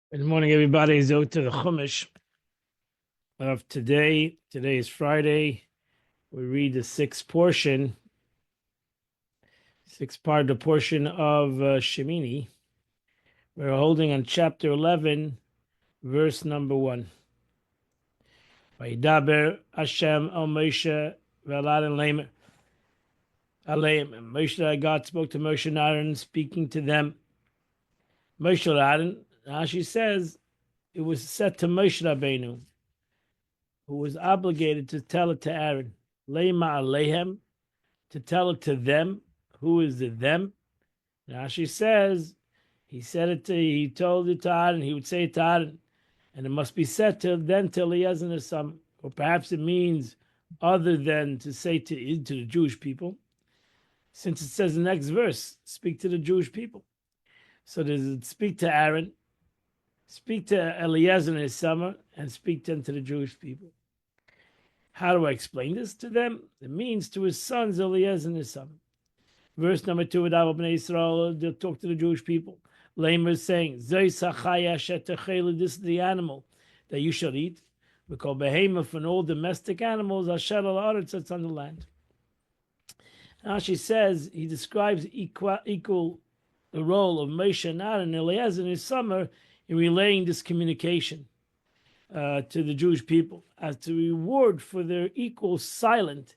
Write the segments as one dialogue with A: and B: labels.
A: Good morning, everybody. Zo to the Chumash of today. Today is Friday. We read the sixth part of the portion of Shemini. We're holding on chapter 11, verse number 1. Vayidaber Hashem el Moshe ve'al Aleim. Moshe, God spoke to Moshe and Aaron, speaking to them. Moshe and Aaron, Rashi says, it was said to Moshe Rabbeinu, who was obligated to tell it to Aaron. Leima Alehem, to tell it to them. Who is the them? Rashi says he told it to Aaron, he would say it to Aaron, and it must be said to Eliezer and his son, or perhaps it means other than to say to the Jewish people, since it says in the next verse, speak to the Jewish people. So does it speak to Aaron, speak to Eliezer and his son, and speak to the Jewish people. How do I explain this to them? It means to his sons, Eliezer and his son. Verse number 2, with Bnei Israel, they'll talk to the Jewish people. Lamer is saying, this is the animal that you shall eat. We call behemoth and all domestic animals, asher al-aretz, that's on the land. Now she says, he describes equal the role of Moshe and Aaron and Eliezer and his son in relaying this communication to the Jewish people as a reward for their equal silence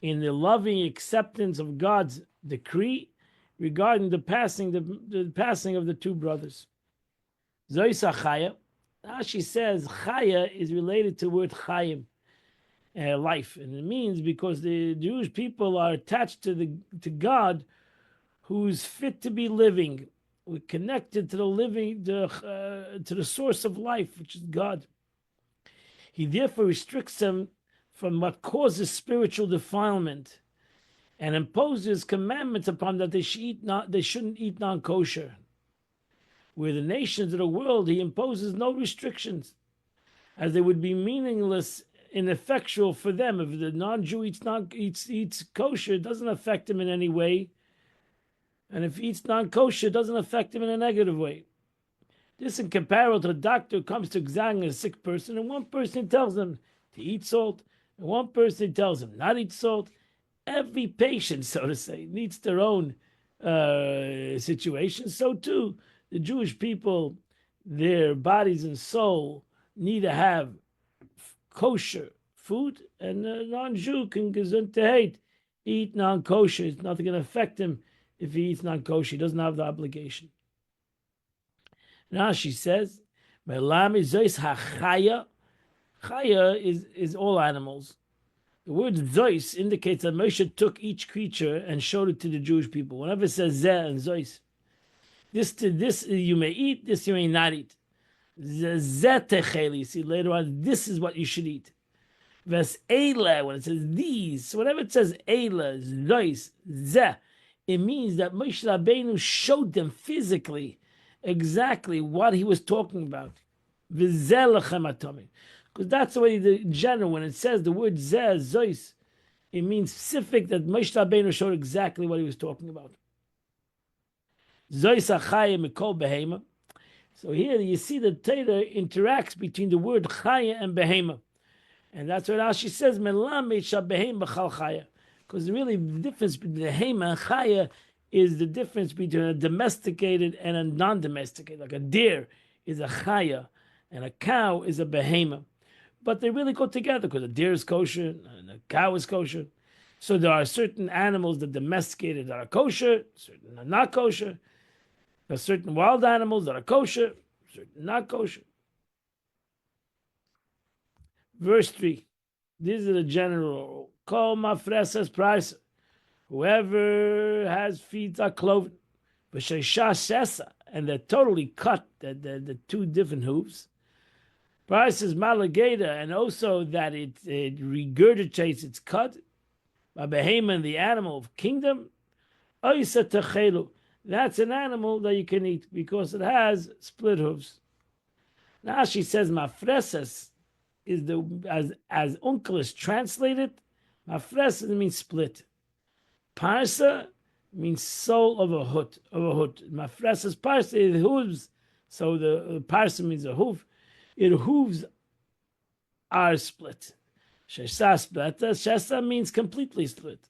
A: in the loving acceptance of God's decree regarding the passing of the two brothers. Zoisa Chaya. Now she says Chaya is related to the word Chayim, life, and it means because the Jewish people are attached to God, who's fit to be living. We're connected to the living, to the source of life, which is God. He therefore restricts them from what causes spiritual defilement, and imposes commandments upon them that they shouldn't eat non-kosher. Where the nations of the world, he imposes no restrictions, as they would be meaningless, ineffectual for them. If the non-Jew eats kosher, it doesn't affect him in any way, and if he eats non-kosher, it doesn't affect him in a negative way. This in comparison to the doctor who comes to examine a sick person, and one person tells him to eat salt, and one person tells him not eat salt. Every patient, so to say, needs their own situation. So too, the Jewish people, their bodies and soul need to have kosher food, and a non-Jew can gesundheit eat non-kosher. It's nothing going to affect him if he eats non-kosher. He doesn't have the obligation. Now she says, Chaya is all animals. The word Zois indicates that Moshe took each creature and showed it to the Jewish people. Whenever it says Zeh and Zois, this you may eat, this you may not eat. Zeh techeli, you see later on, this is what you should eat. Ves Eila, when it says these, so whenever it says Eila, Zois, Zeh, it means that Moshe Rabbeinu showed them physically exactly what he was talking about. Because that's the way the general, when it says the word zeh, zois, it means specific that Moshe Rabbeinu showed exactly what he was talking about. Zois achaya mikol behema. So here you see the Torah interacts between the word chaya and behema. And that's what Rashi says, melamed shabehem b'chal chaya. Because really the difference between behema and chaya is the difference between a domesticated and a non-domesticated. Like a deer is a chaya, and a cow is a behema. But they really go together because a deer is kosher and a cow is kosher. So there are certain animals that domesticated that are kosher, certain are not kosher. There are certain wild animals that are kosher, certain not kosher. Verse 3. These are the general. Kol mafresas price. Whoever has feet are cloven, and they're totally cut, the two different hooves. Price is malageda, and also that it regurgitates its cut. By behemoth, the animal of kingdom, that's an animal that you can eat because it has split hooves. Now she says mafresas is as Uncle is translated. Mafresas means split. Parsa means sole of a hood. Mafresas parsa is hooves So the parsa means a hoof. It hooves are split. Shesa split. Shesa means completely split.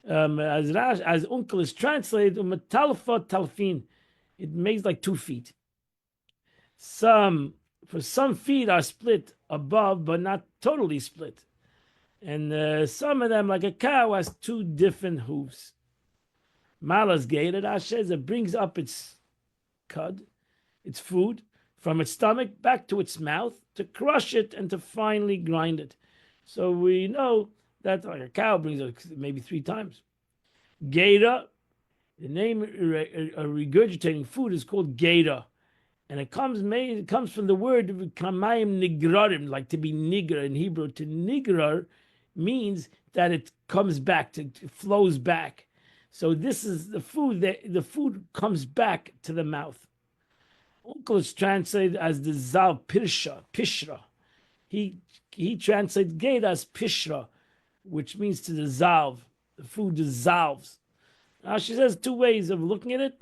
A: As Unkel is translated, umatalfa talfin, it makes like 2 feet. Some feet are split above, but not totally split. And some of them, like a cow, has 2 different hooves. Malas gated ashes, it brings up its cud, its food, from its stomach back to its mouth to crush it and to finally grind it. So we know that like a cow brings it maybe 3 times. Geda, the name regurgitating food is called geda, and it comes from the word kamayim nigrarim, like to be nigra in Hebrew. To nigrar means that it comes back, it flows back. So this is the food that the food comes back to the mouth. Uncle is translated as the zal pishra. He translates geda as pishra, which means to dissolve. The food dissolves. Now she says 2 ways of looking at it.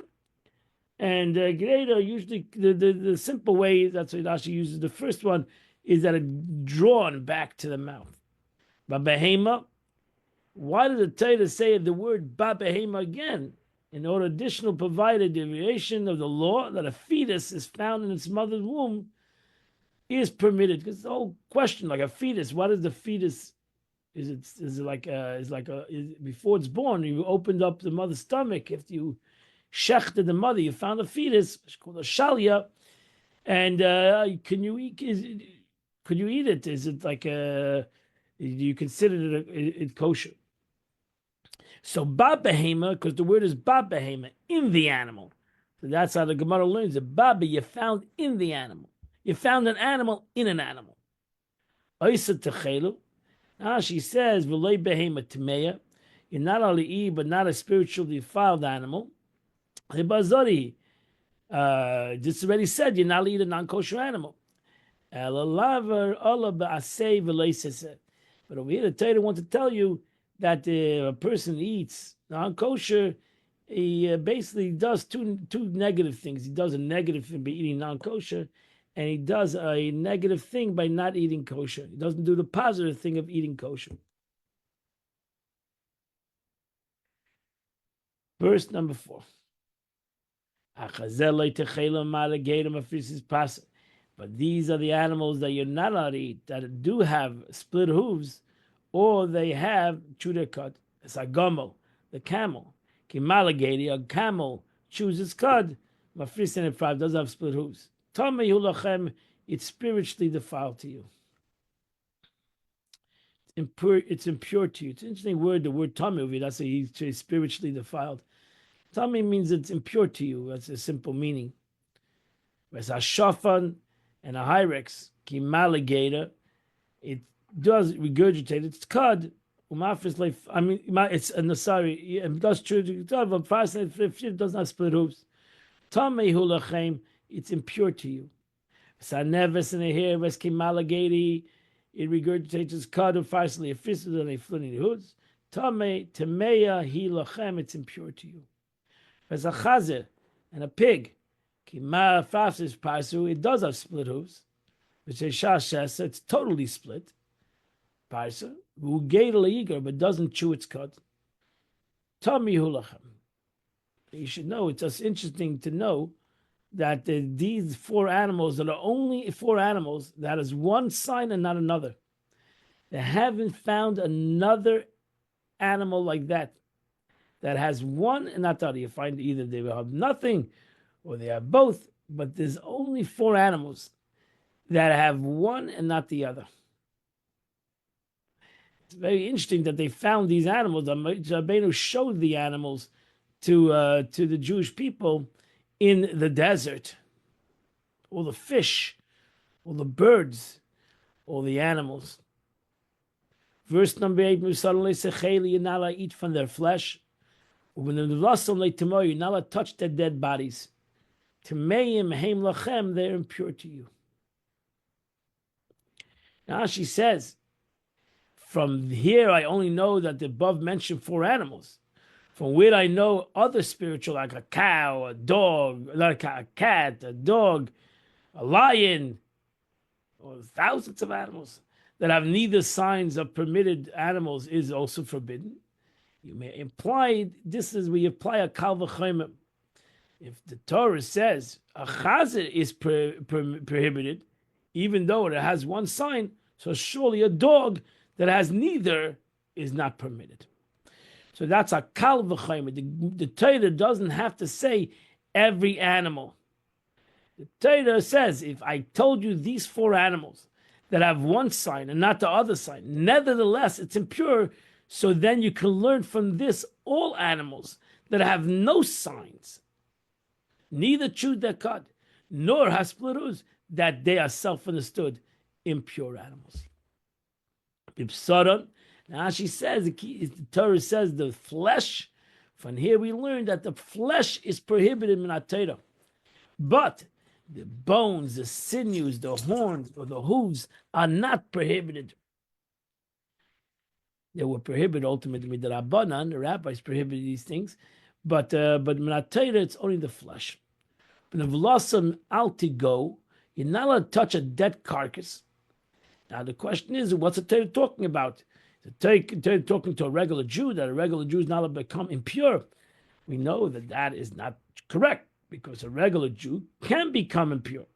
A: And Greda, usually the simple way, that's what Rashi uses. The first one is that it's drawn back to the mouth. Babehema, why did the Torah say the word Babehema again? In order additional provide a deviation of the law that a fetus is found in its mother's womb is permitted. Because the whole question, like a fetus, what is the fetus? Is it before it's born, you opened up the mother's stomach, if you shechted the mother, you found a fetus, it's called a shalia, and could you eat it? Is it like do you consider it kosher? So ba behema, because the word is ba behema, in the animal. So that's how the Gemara learns it. Baba, you found in the animal. You found an animal in an animal. Oisa techelu. Now she says, v'loi behema tmeya. You're not only eat, but not a spiritually defiled animal. This already said you're not eat a non-kosher animal. But over here, the Torah wants to tell you that a person eats non-kosher, he basically does two negative things. He does a negative thing by eating non-kosher, and he does a negative thing by not eating kosher. He doesn't do the positive thing of eating kosher. Verse number 4. But these are the animals that you're not allowed to eat, that do have split hooves, or they have chudekad. It's a gomel, the camel. Kimalagedi, a camel chews its cud. Mafrisin and Frav does have split hooves. Tomei hulachem, it's spiritually defiled to you. It's impure to you. It's an interesting word, the word tomei, that's he's spiritually defiled. Tomei means it's impure to you. That's a simple meaning. Whereas a shofan and a hyrex, kimalageda, it does regurgitate its cud. It's a sorry. It does true, but it does not split hooves. Tomei hulachem, it's impure to you. Saneves and a hair, ves kimalagedi, it regurgitates its cud of farsely a fist and a flitting hoods. Tomei temeya hilachem, it's impure to you. As a chazer and a pig, it does have split hooves, which is shashes, it's totally split. Parsa, but doesn't chew its cud. Tomei hulachem. You should know, it's just interesting to know that these 4 animals that are only 4 animals that is one sign and not another. They haven't found another animal like that has one and not the other. You find either they have nothing or they have both, but there's only 4 animals that have one and not the other. It's very interesting that they found these animals. Rabbeinu showed the animals to the Jewish people in the desert. All the fish, all the birds, all the animals. Verse number 8, you're not allowed to eat from their flesh. When you're not allowed to touch their dead bodies. They're impure to you. Now she says, from here I only know that the above mentioned 4 animals. From where I know other spiritual, like a cow, a dog, not a cow, a cat, a dog, a lion, or thousands of animals that have neither signs of permitted animals is also forbidden. You may imply this is where you apply a kal v'chomer. If the Torah says a chazir is prohibited, even though it has one sign, so surely a dog that has neither is not permitted. So that's a kal v'chomer. The Torah doesn't have to say every animal. The Torah says, if I told you these 4 animals that have one sign and not the other sign, nevertheless it's impure, so then you can learn from this all animals that have no signs, neither chewed their cud, nor hasplerus, that they are self-understood impure animals. Now she says, the Torah says the flesh, from here we learn that the flesh is prohibited in Torah. But the bones, the sinews, the horns, or the hooves are not prohibited. They were prohibited ultimately with the Rabbanan. The rabbis prohibited these things, but Torah it's only the flesh. But the velosum altigo, you're not allowed to touch a dead carcass. Now the question is, what's the Torah talking about? The Torah talking to a regular Jew, that a regular Jew is not allowed to become impure. We know that that is not correct, because a regular Jew can become impure.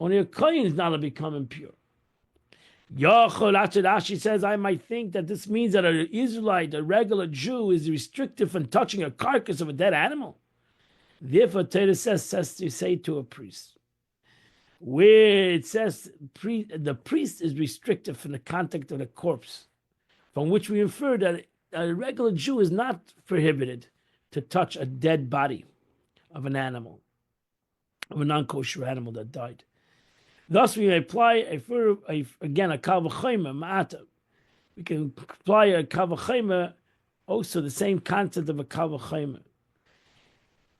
A: Only a Kohen is not allowed to become impure. Rashi says, I might think that this means that an Israelite, a regular Jew, is restricted from touching a carcass of a dead animal. Therefore, Torah says to say to a priest, where it says the priest is restricted from the contact of the corpse, from which we infer that a regular Jew is not prohibited to touch a dead body of an animal, of a non-kosher animal that died. Thus, we apply again a kal v'chomer ma'ata. We can apply a kal v'chomer, also the same concept of a kal v'chomer.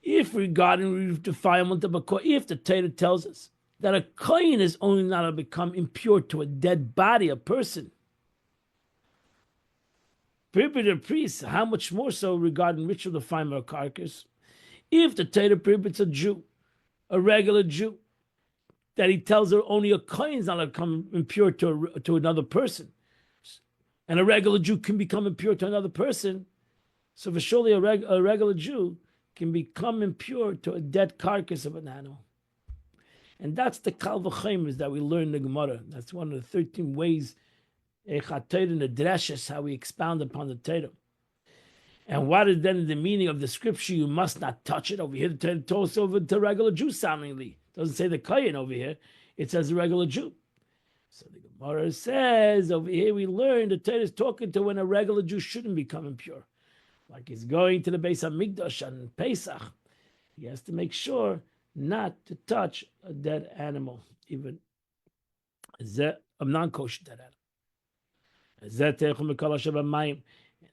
A: If regarding defilement of a kohen, if the Torah tells us that a kohen is only not to become impure to a dead body, a person, prohibited priests, how much more so regarding ritual defilement of carcass? If the Torah prohibits a Jew, a regular Jew, that he tells her only a kohen is not to become impure to another person, and a regular Jew can become impure to another person, so for surely a regular Jew can become impure to a dead carcass of an animal. And that's the kal v'chomer that we learn in the Gemara. That's one of the 13 ways in the Dreshes, how we expound upon the Torah. And what is then the meaning of the scripture? You must not touch it. Over here, the Torah talks over to regular Jew soundingly. It doesn't say the kohen over here. It says the regular Jew. So the Gemara says over here we learn the Torah is talking to when a regular Jew shouldn't become impure. Like he's going to the Beis HaMikdash on Pesach. He has to make sure not to touch a dead animal, even a non-kosher dead animal.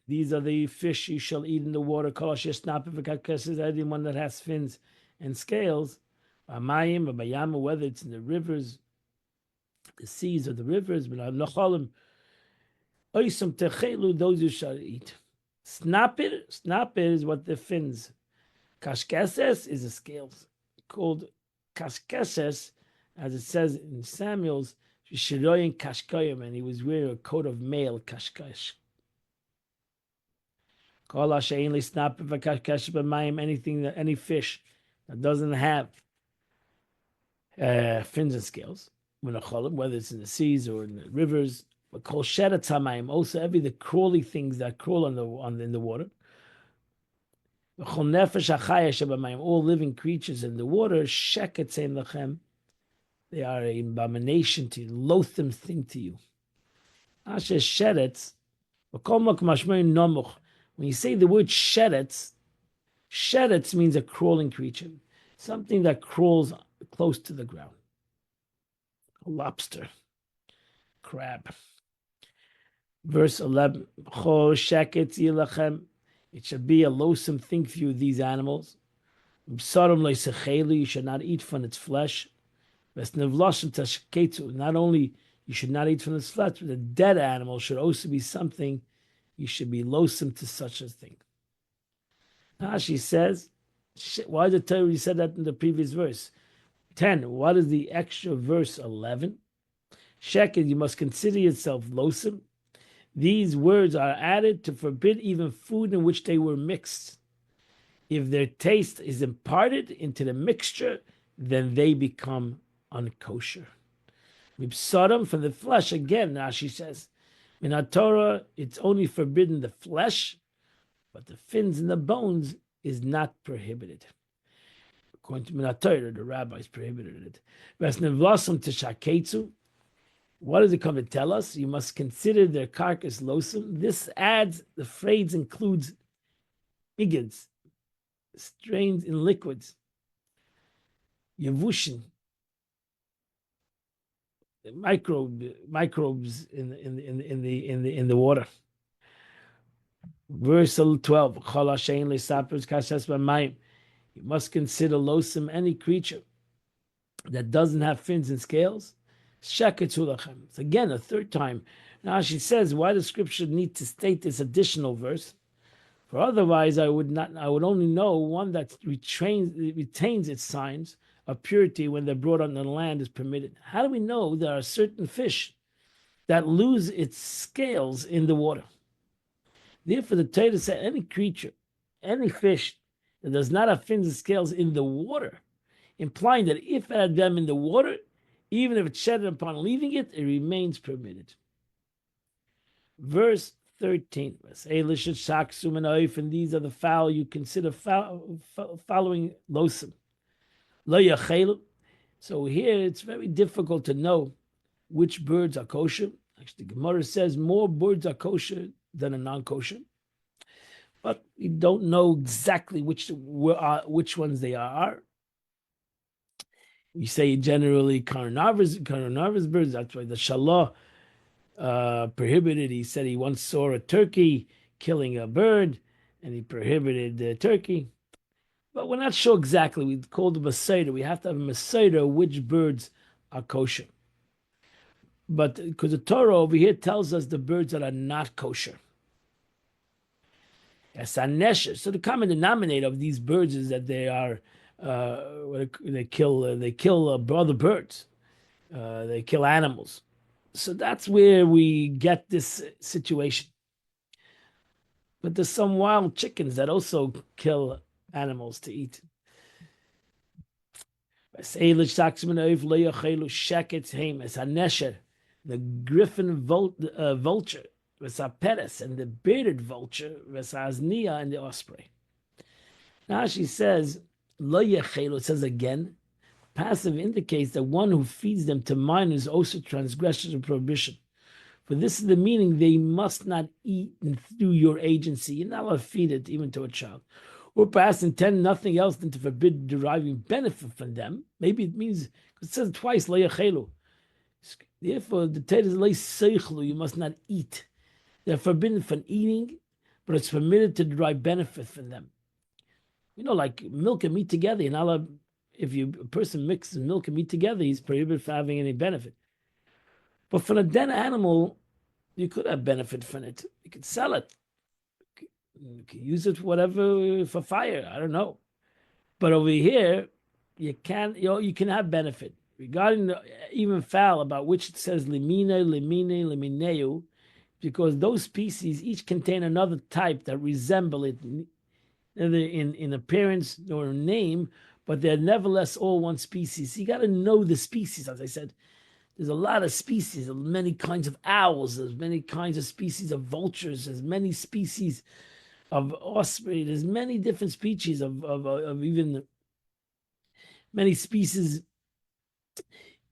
A: These are the fish you shall eat in the water. Anyone that has fins and scales, whether it's in the rivers, the seas, or the rivers, those you shall eat. Snapir is what the fins. Kashkeses is the scales. Called kashkeses, as it says in Samuel's, Shiroyin Kashkoyim, and he was wearing a coat of mail, kashkesh. Anything that any fish that doesn't have fins and scales, whether it's in the seas or in the rivers, but called sheretz, also the crawly things that crawl in the water. All living creatures in the water, they are an abomination to you, loathsome thing to you. When you say the word sheretz means a crawling creature, something that crawls close to the ground. A lobster, crab. Verse 11, it should be a loathsome thing for you, these animals. You should not eat from its flesh. Not only you should not eat from its flesh, but the dead animal should also be something you should be loathsome to such a thing. She says, why the Torah said that in the previous verse? 10. What is the extra verse 11? Shekel, you must consider yourself losim. These words are added to forbid even food in which they were mixed. If their taste is imparted into the mixture, then they become unkosher. Mipsadam, from the flesh, again, Rashi says, in our Torah, it's only forbidden the flesh, but the fins and the bones is not prohibited. According to Minat Torah, the rabbis prohibited it. What does it come to tell us? You must consider their carcass losim. This adds, the phrase includes igads, strains in liquids, yavushin, microbes in the water. Verse 12. You must consider losim any creature that doesn't have fins and scales. It's again a third time. Now she says, why the scripture need to state this additional verse? For otherwise, I would only know one that retains its signs of purity when they're brought on the land is permitted. How do we know there are certain fish that lose its scales in the water? Therefore, the Torah said any creature, any fish that does not have fins and scales in the water, implying that if it had them in the water, even if it's shedded upon leaving it, it remains permitted. Verse 13. And these are the fowl you consider following losim. So here it's very difficult to know which birds are kosher. Actually, the Gemara says more birds are kosher than are non-kosher. But we don't know exactly which ones they are. We say generally carnivorous birds. That's why the Shalah prohibited. He said he once saw a turkey killing a bird, and he prohibited the turkey. But we're not sure exactly. We called a Masada. We have to have a Masada which birds are kosher. But because the Torah over here tells us the birds that are not kosher. So the common denominator of these birds is that they are they kill other birds. They kill animals. So that's where we get this situation. But there's some wild chickens that also kill animals to eat. The griffin vulture, Peres, and the bearded vulture, Nia, and the osprey. Now she says, Lo yechelu, it says again, passive indicates that one who feeds them to minors also transgresses a prohibition. For this is the meaning, they must not eat through your agency. You're not allowed to feed it even to a child. Or perhaps intend nothing else than to forbid deriving benefit from them. Maybe it means, because it says twice, Lo yechelu. Therefore, the Torah is Lo seichlu, you must not eat. They're forbidden from eating, but it's permitted to derive benefit from them. You know, like milk and meat together, you're not allowed, if a person mixes milk and meat together, he's prohibited from having any benefit. But for a dead animal, you could have benefit from it. You could sell it. You can use it for whatever, for fire. I don't know. But over here, you can have benefit. Regarding even fowl, about which it says limine, limineu, because those species each contain another type that resemble it, neither in appearance nor in name, but they're nevertheless all one species. You got to know the species, as I said. There's a lot of species, there's many kinds of owls, there's many kinds of species of vultures, there's many species of osprey, there's many different species of even many species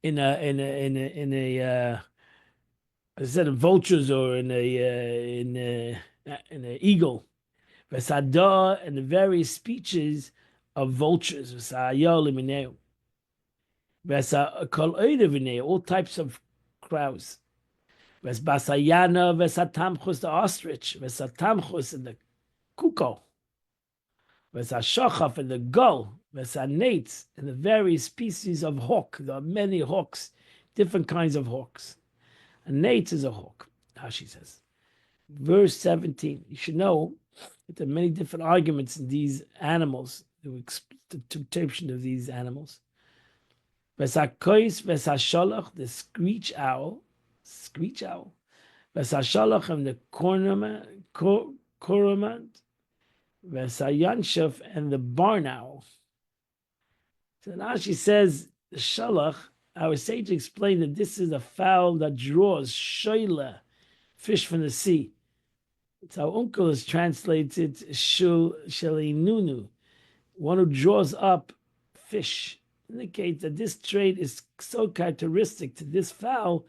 A: in a as I said, in vultures, or in an eagle. Vesada, and the various species of vultures. All types of crows. Vesbasayana, vesatamchus, the ostrich. Vesatamchus, and the cuckoo. Vesashachaf, and the gull. Vesanates, and the various species of hawk. There are many hawks, different kinds of hawks. A nate is a hawk, Rashi says. Verse 17. You should know There are many different arguments in these animals, the interpretation of these animals. Vesakois, vesasholach, the screech owl, vesasholach, and the cormorant, vesayanshef, and the barn owl. So now she says, the shalach, our sage explained that this is a fowl that draws shoyle, fish from the sea. It's our uncle has translated shul shalinunu, one who draws up fish. Indicates that this trait is so characteristic to this fowl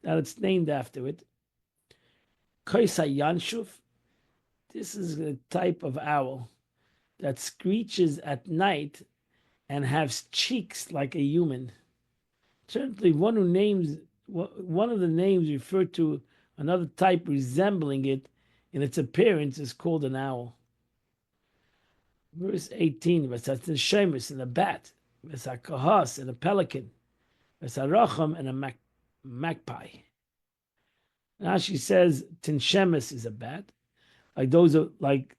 A: that it's named after it. Koisa yanshuf, this is a type of owl that screeches at night and has cheeks like a human. Certainly, one of the names referred to another type resembling it in its appearance is called an owl. Verse 18, Vesatan Shemus, and a bat, Vesakahas, and a pelican, Vesaracham, and a magpie. Now she says Tinshemus is a bat. Like those are like,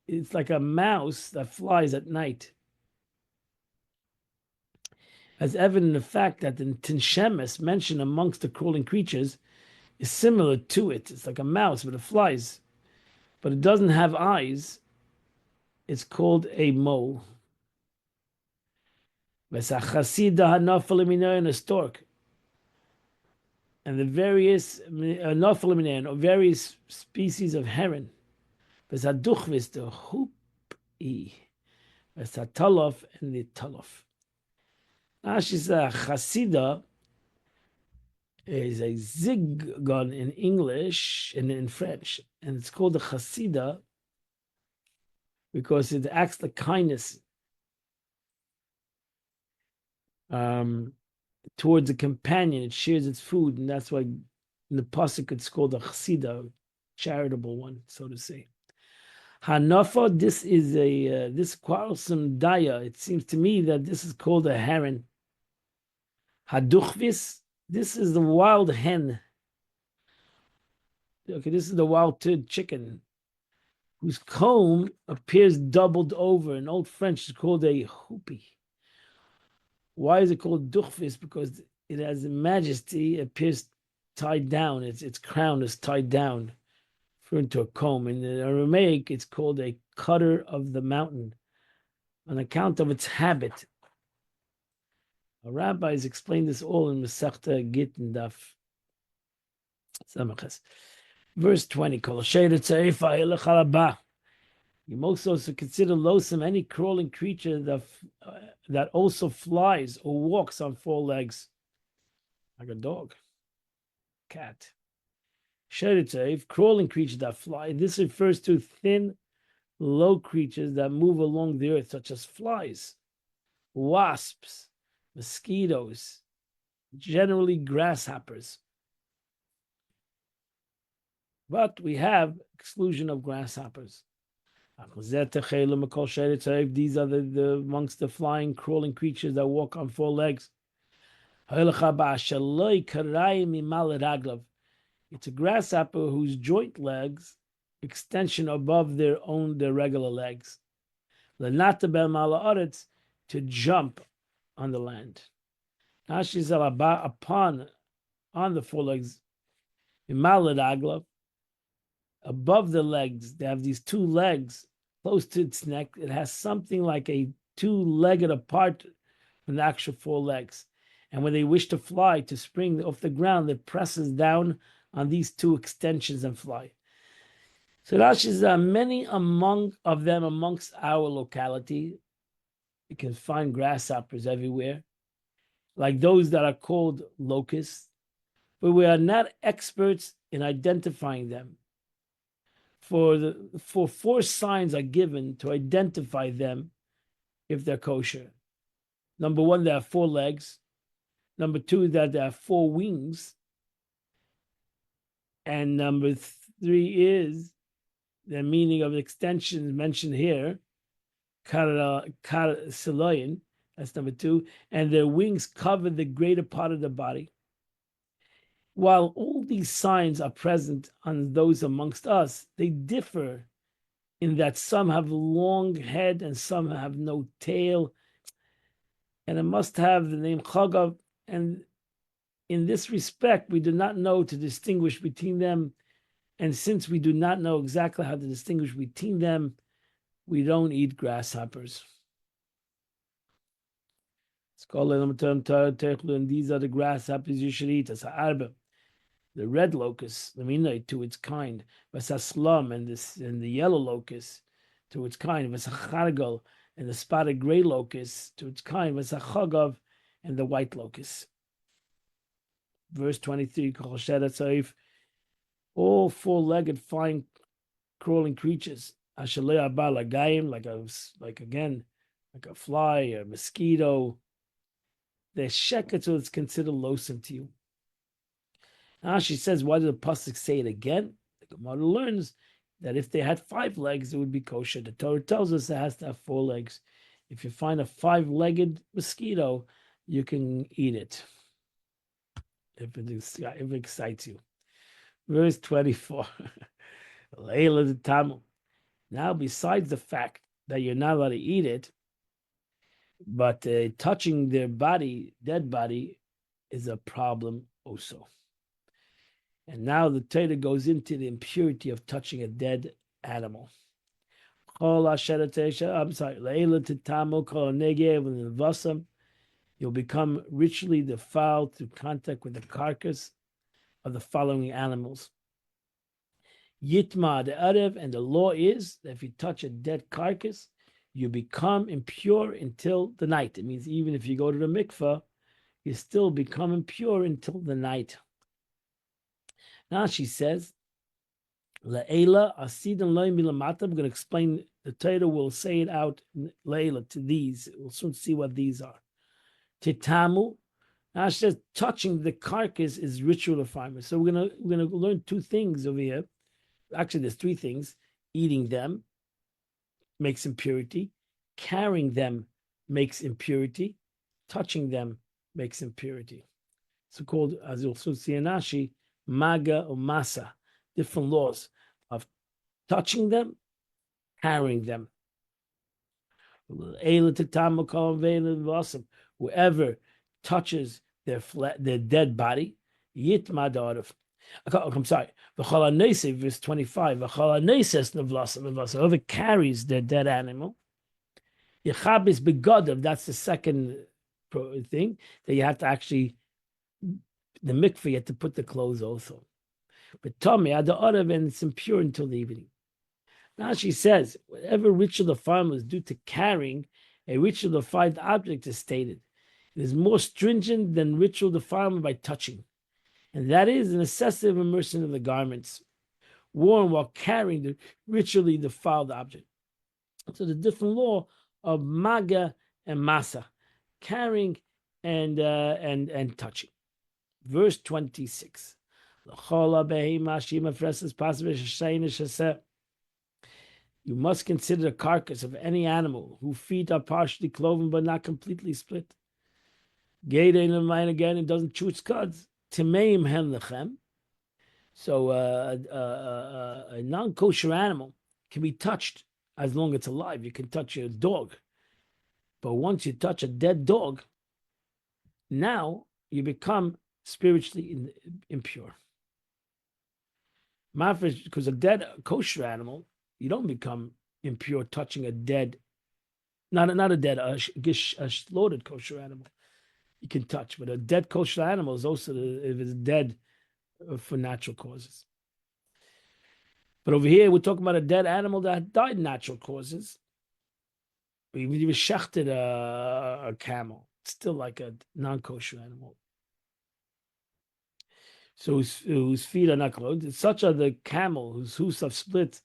A: it's like a mouse that flies at night. As evident in the fact that the Tinshemus mentioned amongst the crawling creatures is similar to it. It's like a mouse, but it flies. But it doesn't have eyes. It's called a mole. And a stork. And the various or various species of heron. Vesaduchvis, the hoopi. Vesatalof, and the talof. Now she's a chasida, is a ziggon in English and in French, and it's called a chasida because it acts like kindness towards a companion. It shares its food, and that's why in the pasuk it's called a chasida, charitable one, so to say. Hanafa, this is a this quarrelsome daya. It seems to me that this is called a heron. Haduchvis, this is the wild hen. Okay, this is the wild chicken, whose comb appears doubled over. In Old French, it's called a hoopie. Why is it called duchvis? Because it has majesty, it appears tied down. Its crown is tied down, referring to a comb. In the Aramaic, it's called a cutter of the mountain, on account of its habit. Our rabbis explain this all in Masechta Gittin Daf Samachas. Verse 20, you must also consider loathsome any crawling creature that also flies or walks on four legs, like a dog, cat. Crawling creatures that fly. This refers to thin, low creatures that move along the earth, such as flies, wasps, mosquitoes, generally grasshoppers. But we have exclusion of grasshoppers. These are the amongst the flying, crawling creatures that walk on four legs. It's a grasshopper whose joint legs extension above their regular legs. To jump on the land. On the four legs. Above the legs, they have these two legs close to its neck. It has something like a two-legged apart from the actual four legs. And when they wish to fly, to spring off the ground, it presses down on these two extensions and fly. So Rashi says there are many of them amongst our locality. You can find grasshoppers everywhere, like those that are called locusts, but we are not experts in identifying them. For four signs are given to identify them if they're kosher. Number one, they have four legs. Number two, that they have four wings. And number three is the meaning of extensions mentioned here, siloyin, that's number two, and their wings cover the greater part of the body. While all these signs are present on those amongst us, they differ in that some have long head and some have no tail, and it must have the name Chagav. And in this respect, we do not know to distinguish between them. And since we do not know exactly how to distinguish between them, we don't eat grasshoppers. And these are the grasshoppers you should eat. As the red locust, to its kind, slum, and the yellow locust to its kind, and the spotted gray locust to its kind, and the white locust. Verse 23, all four-legged flying crawling creatures, like a fly, a mosquito, they're sheket, so it's considered loathsome to you. Now she says, why did the pasuk say it again? The Gemara learns that if they had 5 legs, it would be kosher. The Torah tells us it has to have 4 legs. If you find a 5-legged mosquito, you can eat it if it excites you. Verse 24. Now, besides the fact that you're not allowed to eat it, but touching their body, dead body, is a problem also. And now the Torah goes into the impurity of touching a dead animal. I'm sorry. You'll become ritually defiled through contact with the carcass of the following animals. Yitma the Arev, and the law is that if you touch a dead carcass, you become impure until the night. It means even if you go to the mikveh, you still become impure until the night. Now she says, La'ela asidan loy milamata. I'm going to explain. The Torah will say it out, La'ela, to these. We'll soon see what these are. Titamu. Now she says, touching the carcass is ritual defilement. So we're gonna learn 2 things over here. Actually, there's 3 things. Eating them makes impurity. Carrying them makes impurity. Touching them makes impurity. So called, as you'll soon see in Rashi, maga or masa, different laws of touching them, carrying them. Whoever touches their dead body, yitma da'arav. I'm sorry. Verse 25. Whoever carries their dead animal, yechabis begadav. That's the second thing that you have to actually. The mikveh, you have to put the clothes also. But Tommy had the Arav, and it's impure until the evening. Now she says, whatever ritual defilement is due to carrying, a ritual defined object is stated. It is more stringent than ritual defilement by touching. And that is an excessive immersion of the garments worn while carrying the ritually defiled object. So the different law of maga and masa, carrying and touching. Verse 26. You must consider the carcass of any animal whose feet are partially cloven but not completely split. Again, it doesn't chew its cuds. Timeim hen lechem. So a non-kosher animal can be touched as long as it's alive. You can touch a dog. But once you touch a dead dog, now you become spiritually impure. Because a dead kosher animal, you don't become impure touching a dead, not a dead, a slaughtered kosher animal. You can touch, but a dead kosher animal is also if it's dead for natural causes. But over here, we're talking about a dead animal that died natural causes. Even if you shechted a camel, it's still like a non-kosher animal. So whose feet are not clothed. Such are the camel whose hoofs have split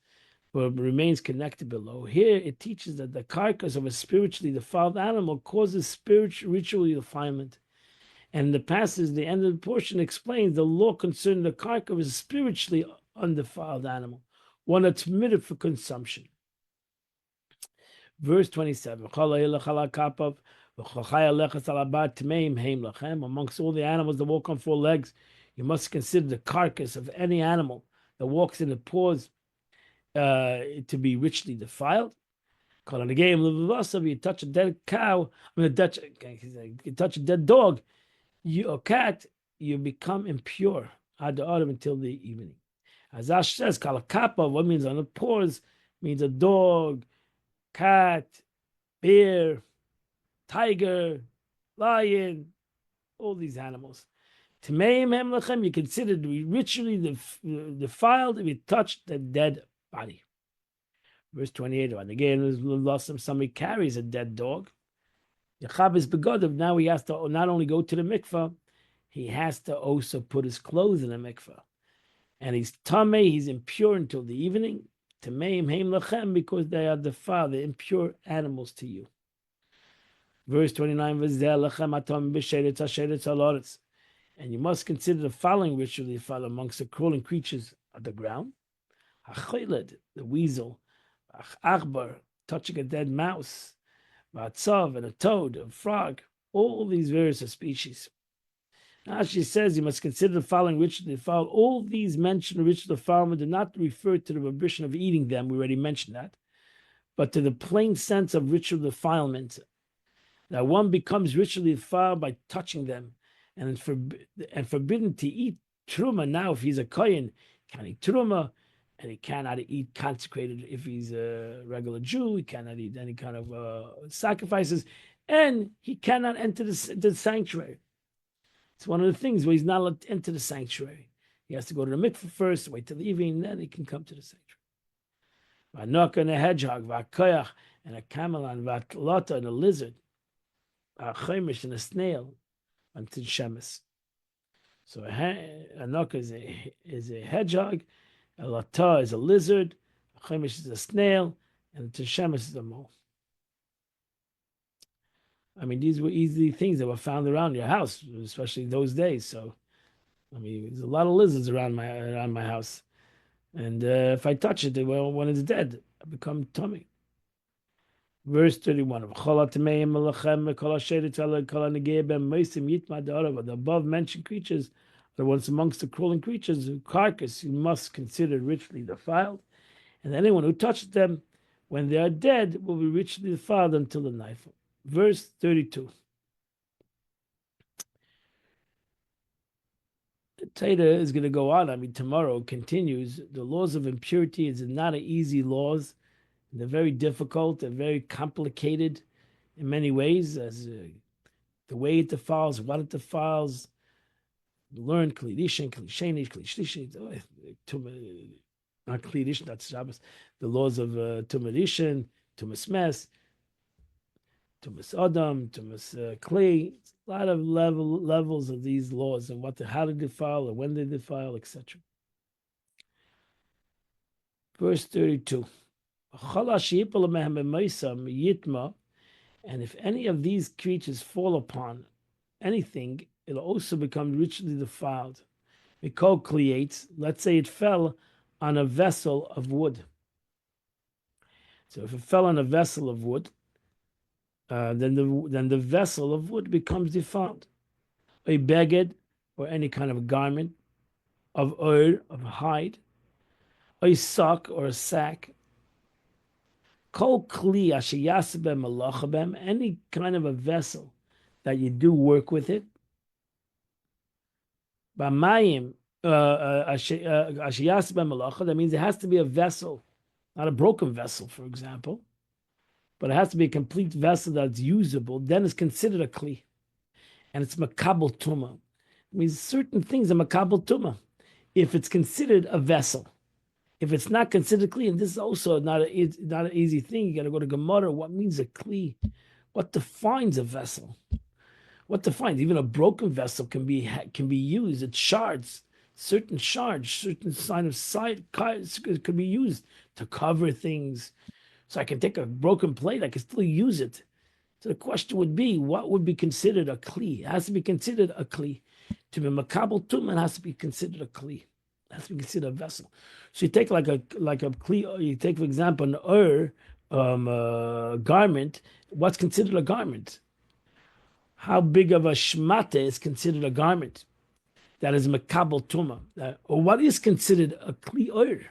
A: but remains connected below. Here it teaches that the carcass of a spiritually defiled animal causes spiritual ritual defilement. And the passage, the end of the portion, explains the law concerning the carcass of a spiritually undefiled animal, one that's permitted for consumption. Verse 27. Amongst all the animals that walk on 4 legs, you must consider the carcass of any animal that walks in the paws to be richly defiled. On the game, you touch a dead cow, you touch a dead dog, or cat, you become impure ad the autumn until the evening. As Ash says, kalakapa, what means on the pores, means a dog, cat, bear, tiger, lion, all these animals. Tmeim hem lechem, you consider to be ritually defiled if you touch the dead body. Verse 28, and again, somebody carries a dead dog. Yachabis begodav, now he has to not only go to the mikvah, he has to also put his clothes in the mikvah. And he's tamei, he's impure until the evening. Tameim heim lechem, because they are defiled, they're impure animals to you. Verse 29, and you must consider the following ritual you follow amongst the crawling creatures of the ground. The weasel, achbar, touching a dead mouse, vatzav, and a toad, a frog, all these various species. Now she says you must consider the following ritual defilement. All these mentioned ritual defilement do not refer to the prohibition of eating them. We already mentioned that, but to the plain sense of ritual defilement. That one becomes ritually defiled by touching them, and forbidden to eat truma. Now, if he's a kohen, can't eat truma, and he cannot eat consecrated. If he's a regular Jew, he cannot eat any kind of sacrifices, and he cannot enter the sanctuary. It's one of the things where he's not allowed to enter the sanctuary. He has to go to the mikveh first, wait till the evening, then he can come to the sanctuary. V'anok and a hedgehog, v'akoyach, and a camelon, v'atlota, and a lizard, v'achemish, and a snail, and shemes. So a nok is a hedgehog, a lata is a lizard, a chemish is a snail, and a shemes is a mole. I mean, these were easily things that were found around your house, especially in those days. So, I mean, there's a lot of lizards around my house, and if I touch it, well, when it's dead, I become tummy. Verse 31 of the above mentioned creatures, the ones amongst the crawling creatures, whose carcass you must consider richly defiled, and anyone who touches them when they are dead will be richly defiled until the nightfall. Verse 32. The Torah is going to go on. I mean, tomorrow continues. The laws of impurity is not an easy laws. They're very difficult. They're very complicated in many ways. As the way it defiles, what it defiles. Learn klidishin, klishenish, klishlishi. Not klidish, that's Shabbos. The laws of tumadishin, tumasmes, tumas adam, tumas kli. A lot of levels of these laws and how to defile and when they defile, etc. Verse 32. And if any of these creatures fall upon anything, it'll also become richly defiled. We call cleates. Let's say it fell on a vessel of wood. So if it fell on a vessel of wood, then the vessel of wood becomes defiled. A beged, or any kind of garment of oil, of hide, a sock or a sack. Kol kli asher yasbem malachabem, any kind of a vessel that you do work with it. B'mayim asher yasbem malacha, that means it has to be a vessel, not a broken vessel, for example, but it has to be a complete vessel that's usable. Then it's considered a kli, and it's makabel tuma. It means certain things are makabel tuma if it's considered a vessel. If it's not considered kli, and this is also not an easy thing, you got to go to Gemara. What means a kli? What defines a vessel? What defines even a broken vessel can be used? It's shards, certain sign of side could be used to cover things. So I can take a broken plate, I can still use it. So the question would be, what would be considered a kli? It has to be considered a kli. To be makabel tum, it has to be considered a kli. It has to be considered a vessel. So you take like a kli. You take, for example, an garment. What's considered a garment? How big of a shmata is considered a garment that is makabel tuma? Or what is considered a kli oir?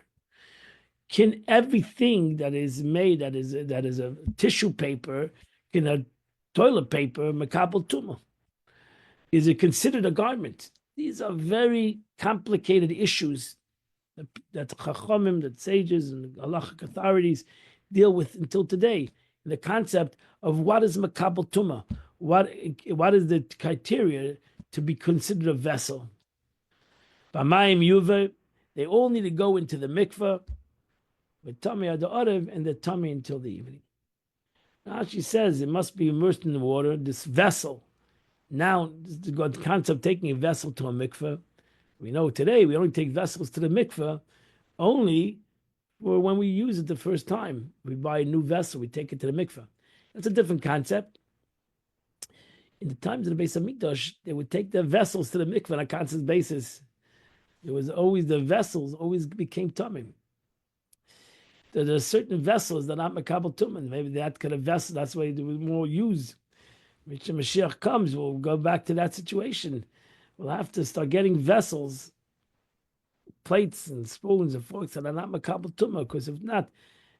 A: Can everything that is made that is a tissue paper, can a toilet paper, makabel tuma? Is it considered a garment? These are very complicated issues that chachamim, that sages and halachic authorities deal with until today. The concept of what is makabel tuma, what is the criteria to be considered a vessel? B'mayim yuve, they all need to go into the mikveh with tummy ad ha'arev and the tummy until the evening. Now she says it must be immersed in the water. This vessel. Now the concept of taking a vessel to a mikveh. We know today we only take vessels to the mikveh only for when we use it the first time. We buy a new vessel, we take it to the mikveh. That's a different concept. In the times of the Beis Hamikdash, they would take their vessels to the mikveh on a constant basis. It was always the vessels always became tummy. There are certain vessels that are not makabel tumah. Maybe that kind of vessel, that's why they will more use. When Mashiach comes, we'll go back to that situation. We'll have to start getting vessels, plates and spoons and forks that are not makabel tumah, because if not,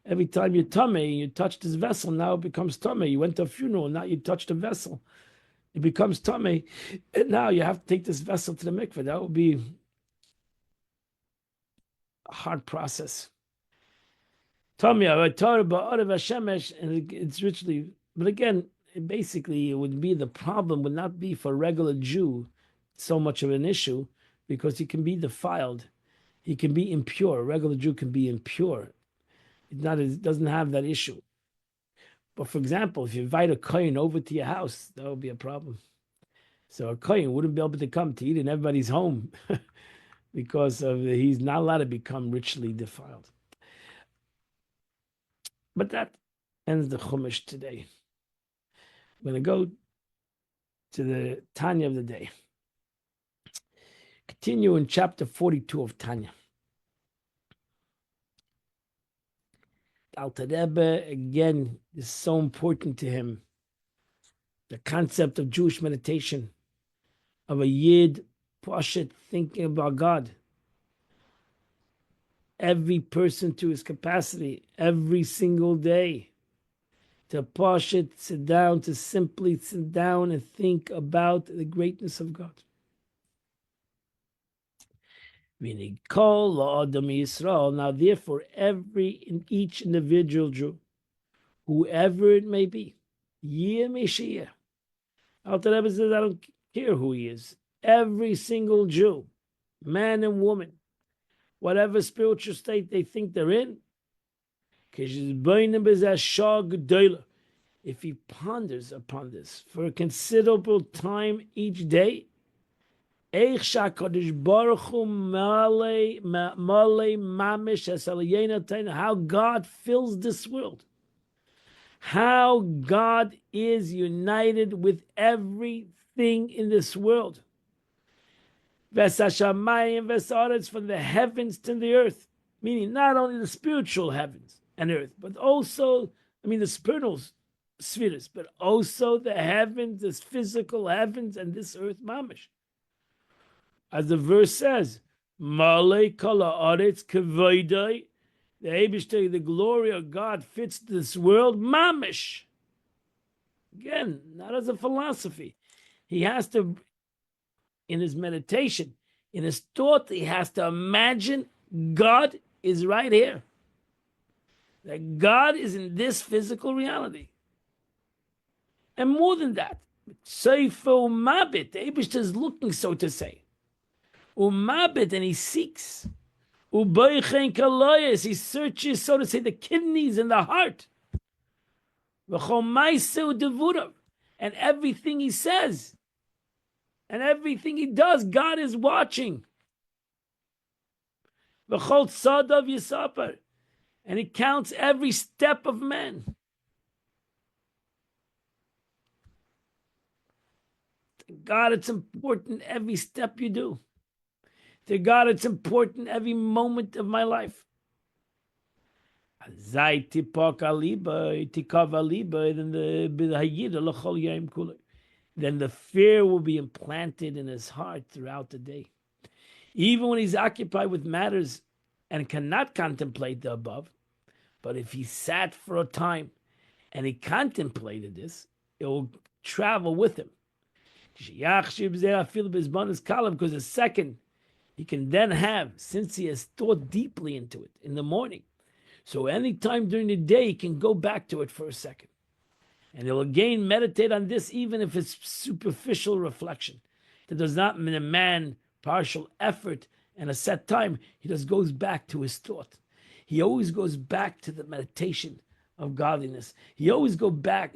A: every time you're tummy, you touch this vessel, now it becomes tummy. You went to a funeral, now you touched a vessel. It becomes tummy, and now you have to take this vessel to the mikveh. That would be a hard process. Tummy, and it's richly, but again, basically, it would be the problem would not be for a regular Jew so much of an issue, because he can be defiled, he can be impure. A regular Jew can be impure. It doesn't have that issue. But for example, if you invite a kohen over to your house, that would be a problem. So a kohen wouldn't be able to come to eat in everybody's home because he's not allowed to become richly defiled. But that ends the Chumash today. I'm going to go to the Tanya of the day. Continue in chapter 42 of Tanya. Alter Rebbe, again, is so important to him. The concept of Jewish meditation, of a Yid, Pashat, thinking about God. Every person to his capacity, every single day. To Pashat, sit down, to simply sit down and think about the greatness of God. Meaning, Kol La'adam Yisrael. Now, therefore, each individual Jew, whoever it may be, Yeh Meshiyah. Alter Rebbe says, I don't care who he is. Every single Jew, man and woman, whatever spiritual state they think they're in, if he ponders upon this for a considerable time each day, how God fills this world, how God is united with everything in this world, from the heavens to the earth, meaning not only the spiritual heavens and earth, but also, the spiritual spheres, but also the heavens, this physical heavens and this earth mamish. As the verse says, Malay kala aretz kavoidai, the glory of God fits this world mamish. Again, not as a philosophy. He has to, in his meditation, in his thought, he has to imagine God is right here. That God is in this physical reality. And more than that, Seifo Mabit, the Eibishter is looking, so to say. Umabit, and he seeks. Ubaychen Kaloyes, he searches, so to say, the kidneys and the heart. And everything he says, and everything he does, God is watching. And he counts every step of man. To God, it's important every step you do. To God, it's important every moment of my life. Then the fear will be implanted in his heart throughout the day. Even when he's occupied with matters and cannot contemplate the above, but if he sat for a time and he contemplated this, it will travel with him. Because a second he can then have, since he has thought deeply into it in the morning. So any time during the day, he can go back to it for a second. And he'll again meditate on this, even if it's superficial reflection. That does not demand partial effort and a set time. He just goes back to his thought. He always goes back to the meditation of godliness. He goes back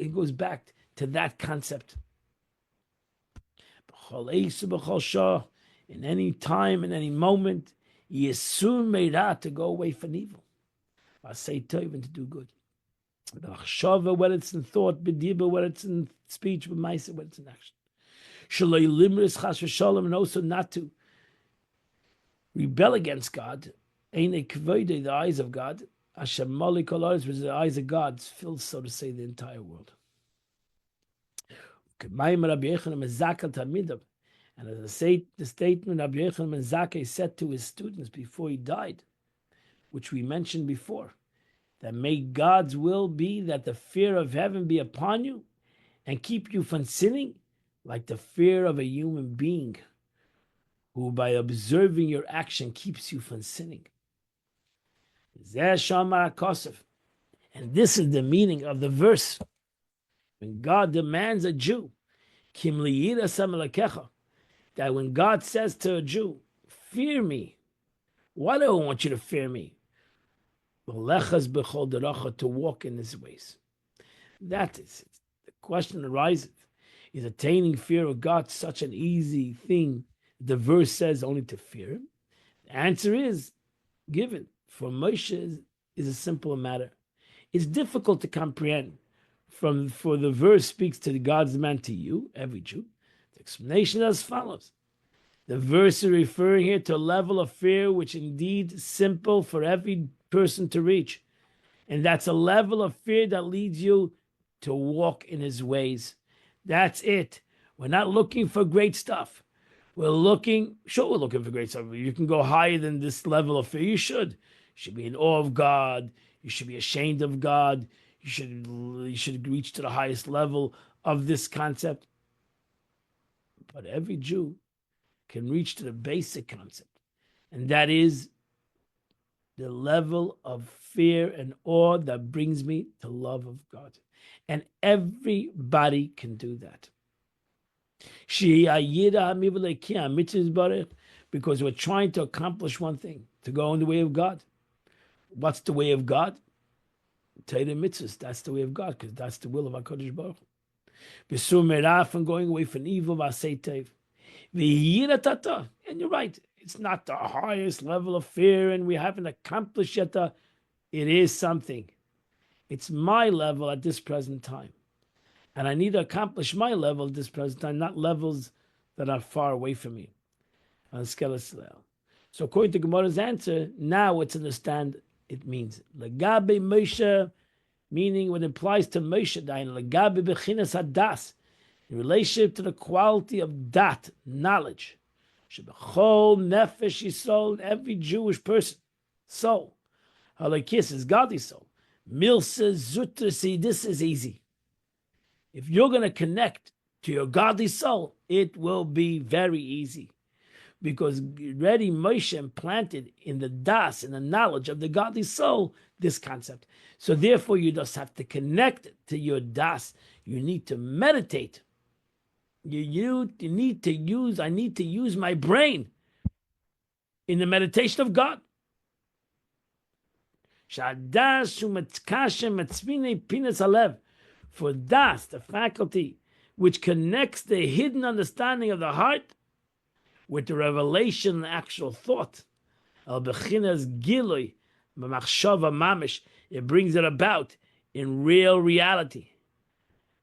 A: to that concept. In any time, in any moment, he is soon made out to go away from evil. I say tov and to do good. Whether it's in thought, whether it's in speech, whether it's in action. And also not to rebel against God. The eyes of God. Hashem Malik was the eyes of God fills, so to say, the entire world. And as I say, the statement Rabbi Yochanan ben Zakkai said to his students before he died, which we mentioned before, that may God's will be that the fear of heaven be upon you and keep you from sinning, like the fear of a human being, who by observing your action keeps you from sinning. And this is the meaning of the verse. When God demands a Jew, that when God says to a Jew, fear me, why do I want you to fear me? To walk in his ways. That is it. The question arises, is attaining fear of God such an easy thing? The verse says only to fear him. The answer is given. For Moshe is a simple matter. It's difficult to comprehend. For the verse speaks to God's man to you, every Jew. The explanation is as follows. The verse is referring here to a level of fear which indeed is simple for every person to reach. And that's a level of fear that leads you to walk in his ways. That's it. We're not looking for great stuff. We're looking for great stuff. You can go higher than this level of fear. You should. You should be in awe of God. You should be ashamed of God. You should reach to the highest level of this concept. But every Jew can reach to the basic concept, and that is the level of fear and awe that brings me to love of God. And everybody can do that. Because we're trying to accomplish one thing, to go in the way of God. What's the way of God? Torah mitzvahs. That's the way of God, because that's the will of HaKadosh Baruch Hu. B'sur meraf, and going away from evil, v'asei tov. V'yira. And you're right, it's not the highest level of fear, and we haven't accomplished yet. It is something. It's my level at this present time. And I need to accomplish my level at this present time, not levels that are far away from me. So according to Gemara's answer, now let's understand it means. Legabe Moshe, meaning what implies to Moshe, legabe bechinas hadas, in relationship to the quality of dat, knowledge. Shebechol nefesh yisol, every Jewish person, soul. Halakis is godly soul. Milsa zutra, see, this is easy. If you're going to connect to your godly soul, it will be very easy. Because already Moshe implanted in the das, in the knowledge of the godly soul, this concept. So therefore you just have to connect to your das. You need to meditate. You need to use, I need to use my brain in the meditation of God. For das, the faculty which connects the hidden understanding of the heart with the revelation and actual thought, it brings it about in real reality,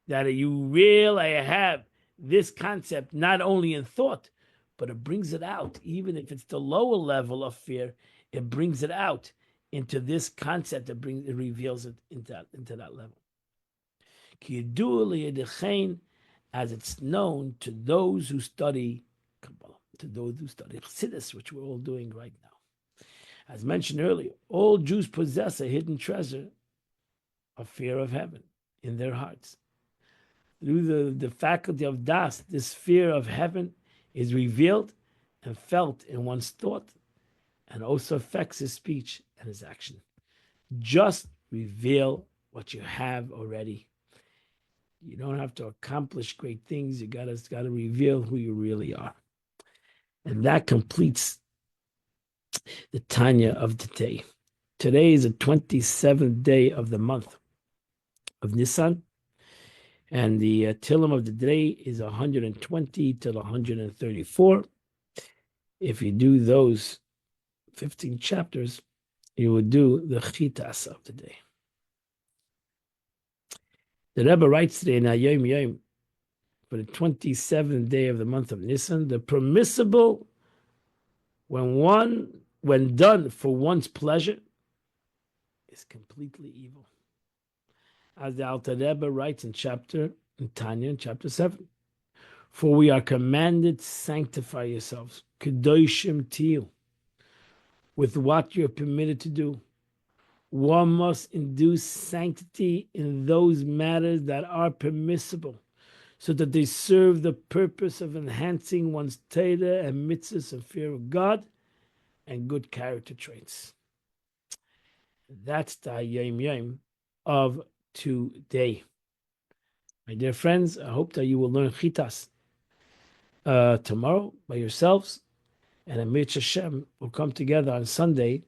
A: that you really have this concept not only in thought, but it brings it out. Even if it's the lower level of fear, it brings it out into this concept. It reveals it into that level. As it's known to those who study Kabbalah, to those who study Chassidus, which we're all doing right now. As mentioned earlier, all Jews possess a hidden treasure of fear of heaven in their hearts. Through the faculty of Das, this fear of heaven is revealed and felt in one's thought and also affects his speech and his action. Just reveal what you have already. You don't have to accomplish great things. You gotta reveal who you really are. And that completes the Tanya of the day. Today is the 27th day of the month of Nisan. And the Tillim of the day is 120 till 134. If you do those 15 chapters, you would do the Chitas of the day. The Rebbe writes today in Hayom Yom, for the 27th day of the month of Nisan, the permissible when done for one's pleasure is completely evil. As the Alter Rebbe writes in Tanya, in chapter 7, for we are commanded, sanctify yourselves, kedoshim tiyu, with what you're permitted to do. One must induce sanctity in those matters that are permissible, so that they serve the purpose of enhancing one's Torah and mitzvahs of fear of God and good character traits. That's the Hayom Yom of today. My dear friends, I hope that you will learn Chitas tomorrow by yourselves, and Amir Hashem will come together on Sunday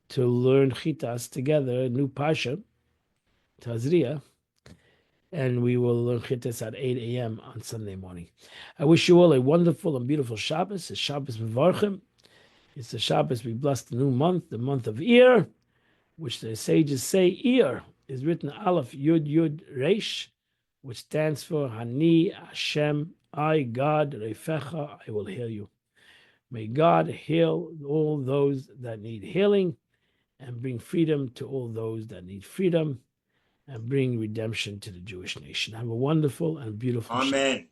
A: to learn Chitas together, a new Parsha, Tazria, and we will learn Chitas at 8 a.m. on Sunday morning. I wish you all a wonderful and beautiful Shabbos. It's Shabbos Mevarchim. It's the Shabbos we bless the new month, the month of Iyar, which the sages say Iyar is written Aleph Yud Yud Reish, which stands for Hani Hashem, I, God, Refecha, I will heal you. May God heal all those that need healing and bring freedom to all those that need freedom and bring redemption to the Jewish nation. Have a wonderful and beautiful
B: Amen.